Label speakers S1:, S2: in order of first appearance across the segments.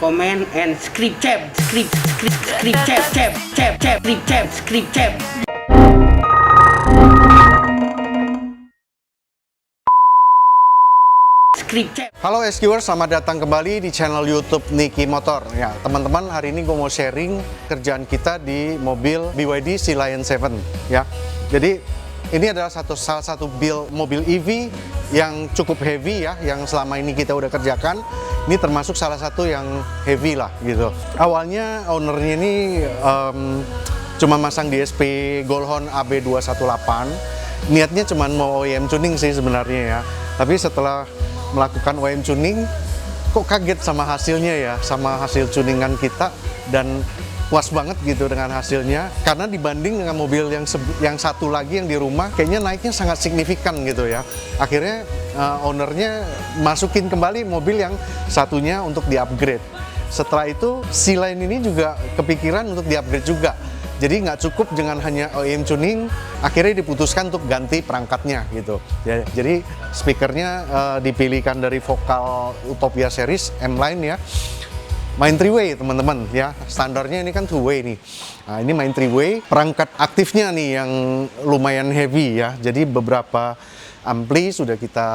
S1: comment, and script chat.
S2: Halo SQers, selamat datang kembali di channel YouTube Niki Motor. Ya, teman-teman, hari ini gue mau sharing kerjaan kita di mobil BYD Sea Lion 7. Ya, jadi ini adalah salah satu build mobil EV yang cukup heavy ya, yang selama ini kita udah kerjakan. Ini termasuk salah satu yang heavy lah gitu. Awalnya ownernya ini cuma masang DSP Goldhorn AB218. Niatnya cuma mau OEM tuning sih sebenarnya ya. Tapi setelah melakukan OEM tuning, kok kaget sama hasilnya ya, sama hasil tuningan kita, dan puas banget gitu dengan hasilnya. Karena dibanding dengan mobil yang satu lagi yang di rumah, kayaknya naiknya sangat signifikan gitu ya. Akhirnya ownernya masukin kembali mobil yang satunya untuk di-upgrade. Setelah itu, Sea Lion ini juga kepikiran untuk di-upgrade juga. Jadi nggak cukup dengan hanya OEM tuning, akhirnya diputuskan untuk ganti perangkatnya gitu. Jadi speakernya dipilihkan dari Vokal Utopia series M-Line ya. Main 3-way teman-teman ya, standarnya ini kan 2-way nih. Nah, ini main 3-way, perangkat aktifnya nih yang lumayan heavy ya. Jadi beberapa ampli sudah kita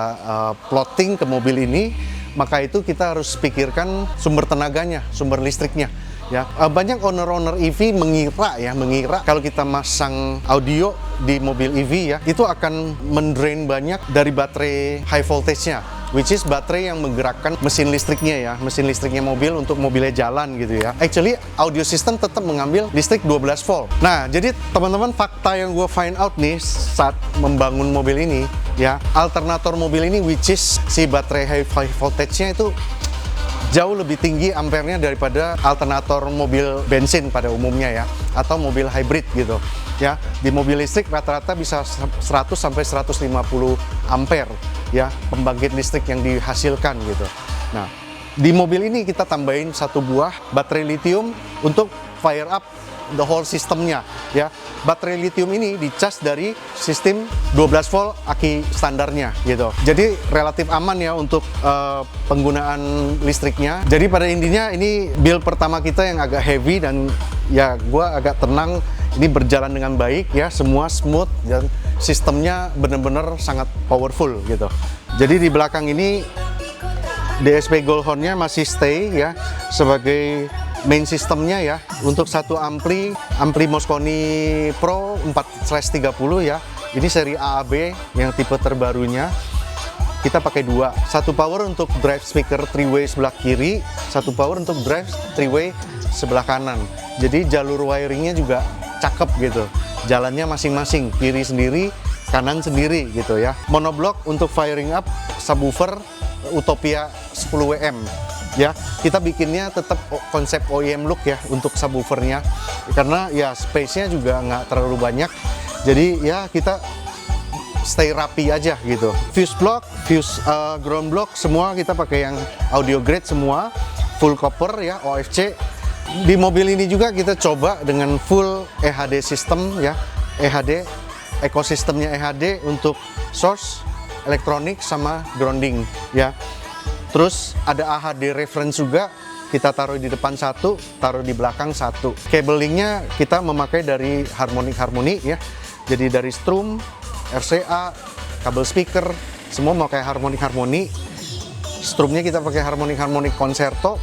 S2: plotting ke mobil ini, maka itu kita harus pikirkan sumber tenaganya, sumber listriknya. Ya, banyak owner-owner EV mengira kalau kita masang audio di mobil EV ya, itu akan mendrain banyak dari baterai high voltage-nya, which is baterai yang menggerakkan mesin listriknya ya, mesin listriknya mobil untuk mobilnya jalan gitu ya. Actually, audio system tetap mengambil listrik 12 volt. Nah, jadi teman-teman, fakta yang gue find out nih saat membangun mobil ini ya, alternator mobil ini which is si baterai high voltage-nya itu jauh lebih tinggi ampernya daripada alternator mobil bensin pada umumnya ya, atau mobil hybrid gitu ya. Di mobil listrik rata-rata bisa 100 sampai 150 ampere ya pembangkit listrik yang dihasilkan gitu. Nah, di mobil ini kita tambahin satu buah baterai lithium untuk fire up the whole sistemnya ya. Baterai lithium ini dicas dari sistem 12 volt aki standarnya gitu. Jadi relatif aman ya untuk penggunaan listriknya. Jadi pada intinya ini build pertama kita yang agak heavy, dan ya gua agak tenang, ini berjalan dengan baik ya, semua smooth dan sistemnya benar-benar sangat powerful gitu. Jadi di belakang ini DSP Goldhorn-nya masih stay ya sebagai main sistemnya ya. Untuk satu ampli Mosconi Pro 4/30 ya, ini seri AAB yang tipe terbarunya. Kita pakai dua, satu power untuk drive speaker 3-way sebelah kiri, satu power untuk drive 3-way sebelah kanan. Jadi jalur wiringnya juga cakep gitu, jalannya masing-masing, kiri sendiri, kanan sendiri gitu ya. Monoblock untuk firing up subwoofer Utopia 10 WM ya. Kita bikinnya tetap konsep OEM look ya untuk subwoofernya, karena ya space-nya juga nggak terlalu banyak, jadi ya kita stay rapi aja gitu. Fuse block, ground block, semua kita pakai yang audio grade semua, full copper ya, OFC. Di mobil ini juga kita coba dengan full EHD system ya, EHD, ekosistemnya EHD untuk source, elektronik, sama grounding ya. Terus ada AHD reference juga, kita taruh di depan satu, taruh di belakang satu. Cablingnya kita memakai dari harmonik ya, jadi dari strum, RCA, kabel speaker, semua memakai harmonik. Strumnya kita pakai harmonik concerto.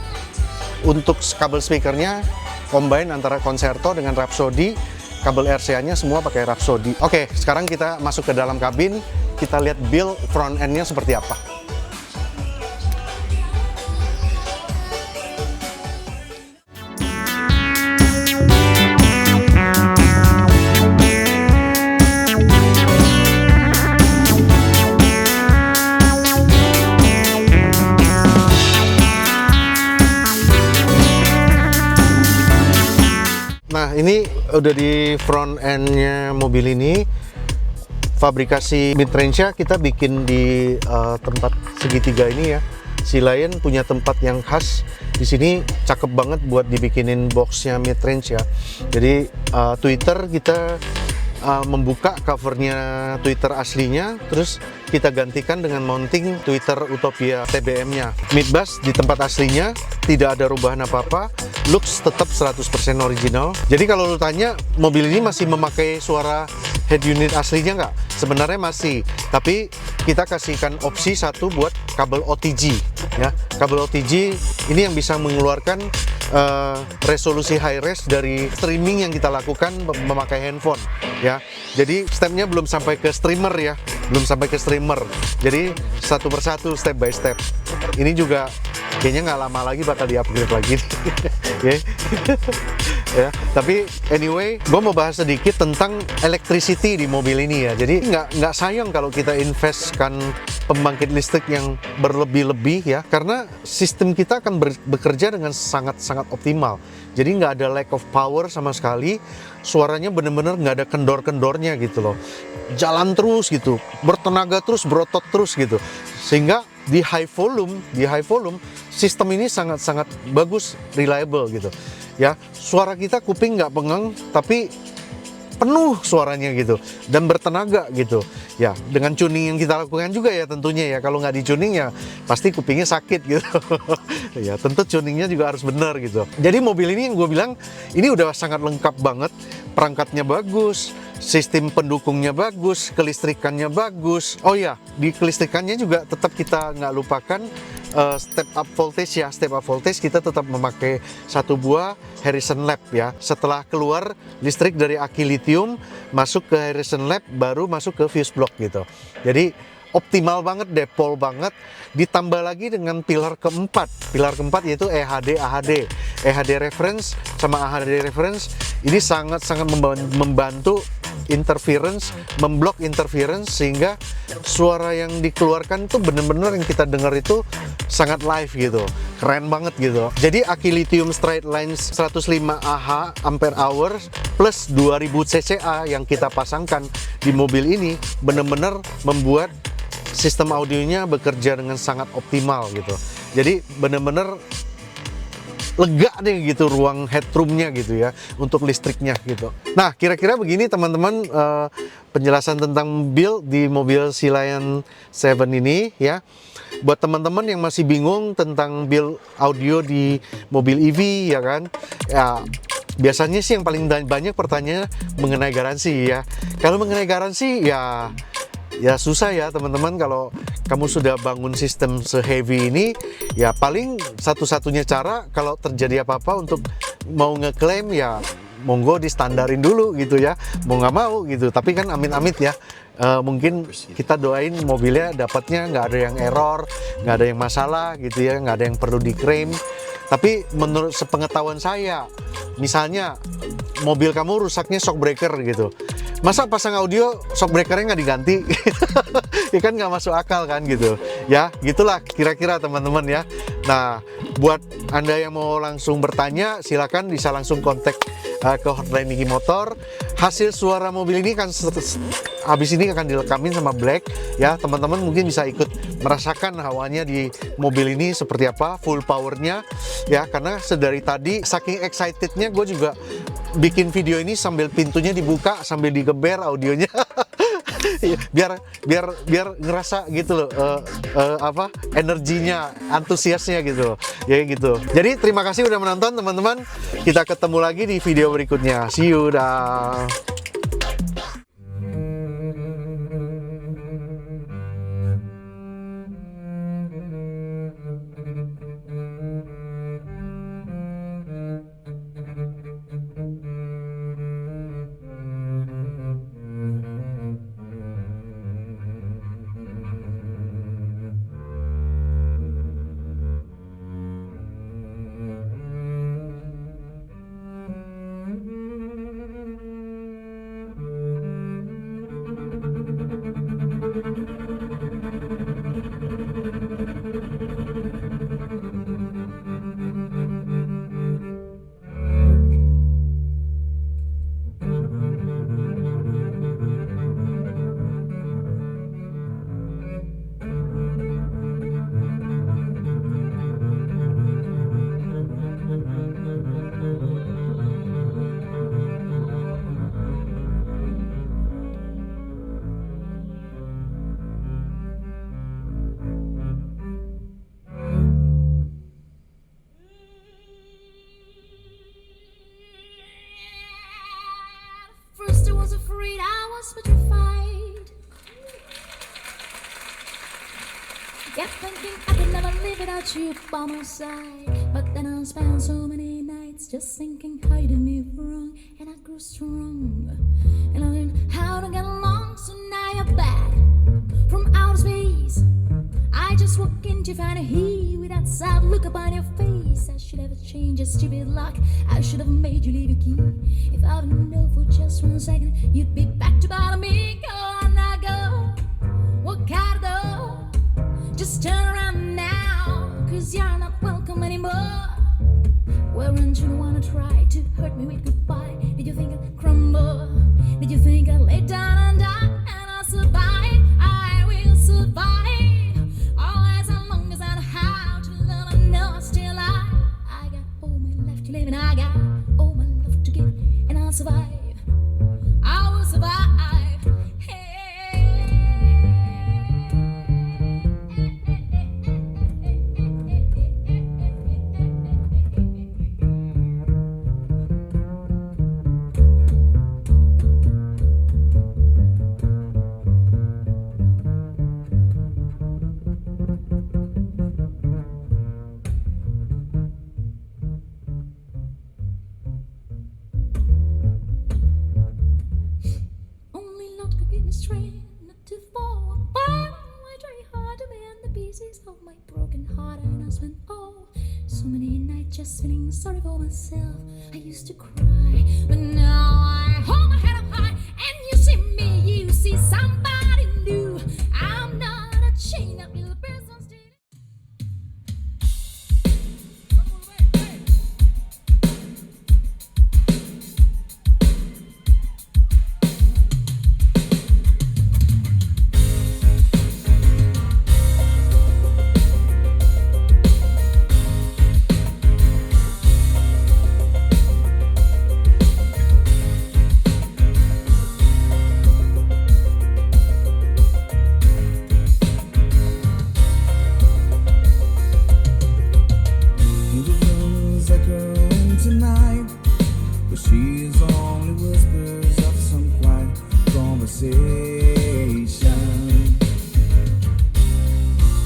S2: Untuk kabel speakernya combine antara concerto dengan Rhapsody, kabel RCA-nya semua pakai Rhapsody. Oke, sekarang kita masuk ke dalam kabin, kita lihat build front end-nya seperti apa. Nah, ini udah di front end-nya mobil ini. Fabrikasi mid-range-nya kita bikin di tempat segitiga ini ya. Sea Lion punya tempat yang khas di sini, cakep banget buat dibikinin box-nya mid-range ya. Jadi Twitter kita membuka covernya Twitter aslinya, terus kita gantikan dengan mounting Twitter Utopia TBM-nya. Midbus di tempat aslinya, tidak ada perubahan apa-apa, looks tetap 100% original. Jadi kalau lu tanya, mobil ini masih memakai suara head unit aslinya nggak? Sebenarnya masih, tapi kita kasihkan opsi satu buat kabel OTG, ya. Kabel OTG ini yang bisa mengeluarkan resolusi high res dari streaming yang kita lakukan memakai handphone, ya. Jadi stepnya belum sampai ke streamer, ya, belum sampai ke streamer. Jadi satu persatu, step by step. Ini juga kayaknya nggak lama lagi bakal di-upgrade lagi. Ya. Ya, tapi anyway, gue mau bahas sedikit tentang electricity di mobil ini, ya. Jadi nggak sayang kalau kita investkan pembangkit listrik yang berlebih-lebih, ya, karena sistem kita akan bekerja dengan sangat-sangat optimal. Jadi nggak ada lack of power sama sekali, suaranya bener-bener nggak ada kendor-kendornya gitu loh. Jalan terus gitu, bertenaga terus, berotot terus gitu. Sehingga di high volume sistem ini sangat-sangat bagus, reliable gitu. Ya, suara kita kuping nggak pengang, tapi penuh suaranya gitu dan bertenaga gitu. Ya, dengan tuning yang kita lakukan juga, ya, tentunya, ya. Kalau nggak di-tuning, ya pasti kupingnya sakit gitu. Ya, tentu tuningnya juga harus benar gitu. Jadi mobil ini yang gue bilang, ini udah sangat lengkap banget. Perangkatnya bagus, sistem pendukungnya bagus, kelistrikannya bagus. Oh ya, di kelistrikannya juga tetap kita nggak lupakan step up voltage, ya. Step up voltage kita tetap memakai satu buah Harrison Lab, ya. Setelah keluar listrik dari aki lithium, masuk ke Harrison Lab, baru masuk ke fuse block gitu. Jadi optimal banget, depol banget. Ditambah lagi dengan pilar keempat yaitu EHD reference sama AHD reference. Ini sangat-sangat membantu interference, memblok interference, sehingga suara yang dikeluarkan tuh bener-bener yang kita dengar itu sangat live gitu, keren banget gitu. Jadi aki lithium straight line 105 Ah ampere hour plus 2000 cca yang kita pasangkan di mobil ini bener-bener membuat sistem audionya bekerja dengan sangat optimal gitu. Jadi bener-bener lega deh gitu ruang headroomnya gitu, ya, untuk listriknya gitu. Nah, kira-kira begini teman-teman, penjelasan tentang build di mobil Sea Lion 7 ini, ya. Buat teman-teman yang masih bingung tentang build audio di mobil EV, ya kan, ya, biasanya sih yang paling banyak pertanyaan mengenai garansi, ya. Kalau mengenai garansi, ya susah, ya teman-teman. Kalau kamu sudah bangun sistem se-heavy ini, ya paling satu-satunya cara kalau terjadi apa-apa untuk mau ngeklaim, ya monggo distandarin dulu gitu, ya, mau nggak mau gitu. Tapi kan amit-amit, ya, mungkin kita doain mobilnya dapatnya nggak ada yang error, nggak ada yang masalah gitu, ya, nggak ada yang perlu diklaim. Tapi menurut sepengetahuan saya, misalnya mobil kamu rusaknya shock breaker gitu, masa pasang audio shock breakernya nggak diganti? Ya kan nggak masuk akal kan gitu, ya, gitulah kira-kira teman-teman, ya. Nah, buat Anda yang mau langsung bertanya, silakan bisa langsung kontak ke hotline Niki Motor. Hasil suara mobil ini kan habis ini akan dilekamin sama Black, ya. Teman-teman mungkin bisa ikut merasakan hawanya di mobil ini seperti apa, full powernya, ya. Karena sedari tadi saking excitednya gue juga bikin video ini sambil pintunya dibuka, sambil digeber audionya. biar ngerasa gitu loh, energinya, antusiasnya gitu, ya gitu. Jadi terima kasih udah menonton teman-teman. Kita ketemu lagi di video berikutnya. See you dah.
S3: afraid, I was petrified. Kept thinking I could never live without you by my side. But then I spent so many nights just thinking how you did me wrong, and I grew strong, and I learned how to get along. So now you're back from outer space. I just walk in to find a he with that sad look upon your face. I should have changed your stupid lock. I should have made you leave your key. If I didn't know for just 1 second, you'd be back to bother me. Go on now, go. What gotta go? Just turn around now, 'cause you're not welcome anymore. Weren't you the one to try to hurt me with goodbye? Did you think I'd crumble? Did you think I'd lay down and die? And I'll survive, I will survive. Always as long as I know how to love, I know I'm still alive. I got all my life to live and I got all my love to give, and I'll survive, I will survive. Not to fall apart. I try hard to mend the pieces of my broken heart, and I spent so many nights just feeling sorry for myself. I used to cry, but now I hold my head up high, and you see me, you see somebody new. I'm not a chain up little person still.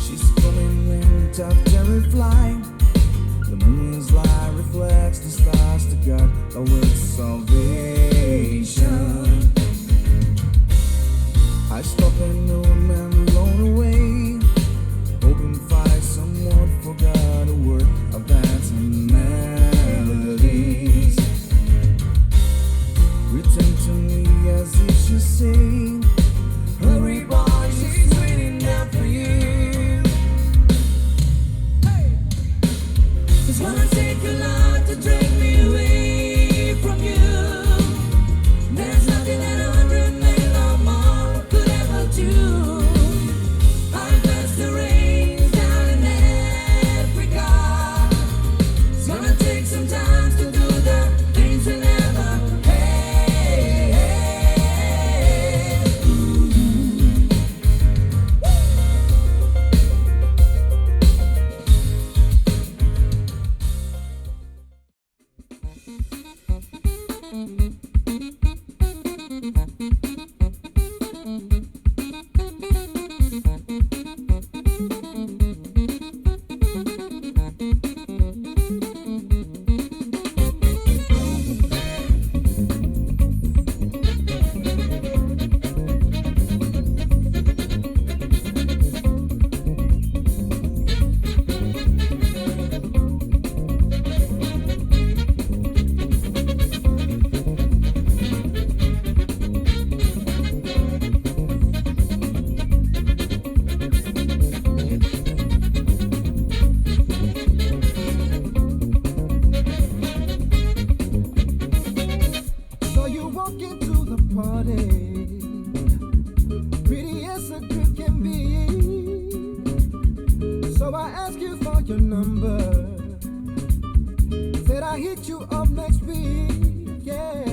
S3: She's coming in top terror flying. The moon's light reflects the stars to God, the word salvation. I stop and know a man blown away, hoping to find someone forgot a word of dance and melodies. Return to me as if she say, hurry boy, she's waiting there for you. Hey. It's gonna take a lot to drag me away from you. There's nothing that 100 men or more could ever do. I bless the rains down in Africa. It's gonna take some time to do the things we never your number. Said I hit you up next week, yeah.